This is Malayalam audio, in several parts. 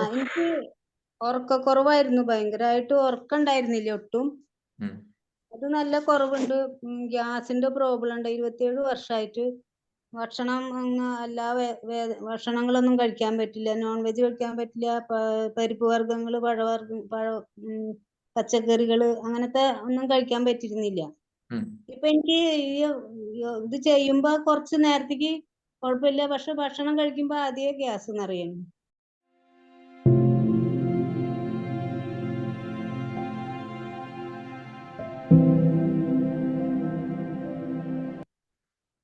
എനിക്ക് ഉറക്കക്കുറവായിരുന്നു. ഭയങ്കരമായിട്ട് ഉറക്കം ഉണ്ടായിരുന്നില്ല ഒട്ടും. അത് നല്ല കുറവുണ്ട്. ഗ്യാസിന്റെ പ്രോബ്ലം ഉണ്ട്. 27 വർഷമായിട്ട് ഭക്ഷണം ഭക്ഷണങ്ങളൊന്നും കഴിക്കാൻ പറ്റില്ല. നോൺ വെജ് കഴിക്കാൻ പറ്റില്ല. പരിപ്പ് വർഗ്ഗങ്ങള്, പച്ചക്കറികള് അങ്ങനത്തെ ഒന്നും കഴിക്കാൻ പറ്റിയിരുന്നില്ല. ഇപ്പൊ എനിക്ക് ഇത് ചെയ്യുമ്പോ കുറച്ച് നേരത്തേക്ക് കുഴപ്പമില്ല. പക്ഷെ ഭക്ഷണം കഴിക്കുമ്പോ ആദ്യമേ ഗ്യാസ് നിറയുന്നു.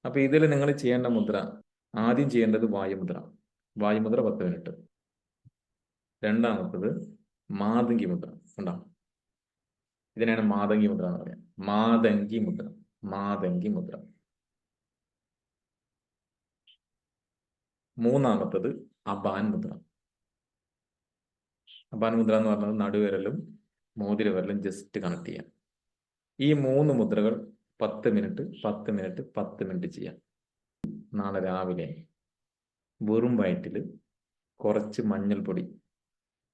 അപ്പൊ ഇതിൽ നിങ്ങൾ ചെയ്യേണ്ട മുദ്ര, ആദ്യം ചെയ്യേണ്ടത് വായുമുദ്ര. വായുമുദ്ര 10 മിനിറ്റ്. രണ്ടാമത്തത് മാതങ്കി മുദ്ര. ഉണ്ടോ? ഇതിനാണ് മാതങ്കി മുദ്ര എന്ന് പറയാം. മാതങ്കി മുദ്ര. മാതങ്കി മുദ്ര. മൂന്നാമത്തത് അപാൻ മുദ്ര. അപാൻ മുദ്ര എന്ന് പറഞ്ഞത് നടുവിരലും മോതിരവിരലും ജസ്റ്റ് കണക്ട് ചെയ്യാം. ഈ 3 മുദ്രകൾ 10 മിനിറ്റ് 10 മിനിറ്റ് 10 മിനിറ്റ് ചെയ്യാം. നാളെ രാവിലെ വെറും വയറ്റിൽ കുറച്ച് മഞ്ഞൾപ്പൊടി,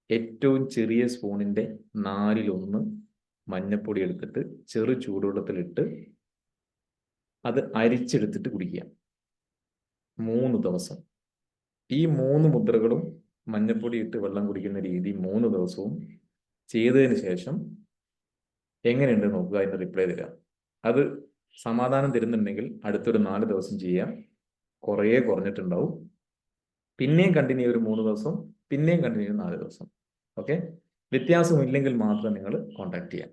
ഏറ്റവും ചെറിയ സ്പൂണിന്റെ 4/1 മഞ്ഞൾപ്പൊടി എടുത്തിട്ട് ചെറു ചൂടുവെള്ളത്തിലിട്ട് അത് അരിച്ചെടുത്തിട്ട് കുടിക്കുക 3 ദിവസം. ഈ 3 മുദ്രകളും മഞ്ഞൾപ്പൊടി ഇട്ട് വെള്ളം കുടിക്കുന്ന രീതി 3 ദിവസവും ചെയ്തതിന് ശേഷം എങ്ങനെയുണ്ട് നോക്കുക, അതിന് റിപ്ലൈ തരിക. അത് സമാധാനം തരുന്നുണ്ടെങ്കിൽ അടുത്തൊരു 4 ദിവസം ചെയ്യാം. കുറേ കുറഞ്ഞിട്ടുണ്ടാവും. പിന്നെയും കണ്ടിന്യൂ ഒരു 3 ദിവസം, പിന്നെയും കണ്ടിന്യൂ 4 ദിവസം. ഓക്കെ? വ്യത്യാസമില്ലെങ്കിൽ മാത്രം നിങ്ങൾ കോൺടാക്ട് ചെയ്യാം.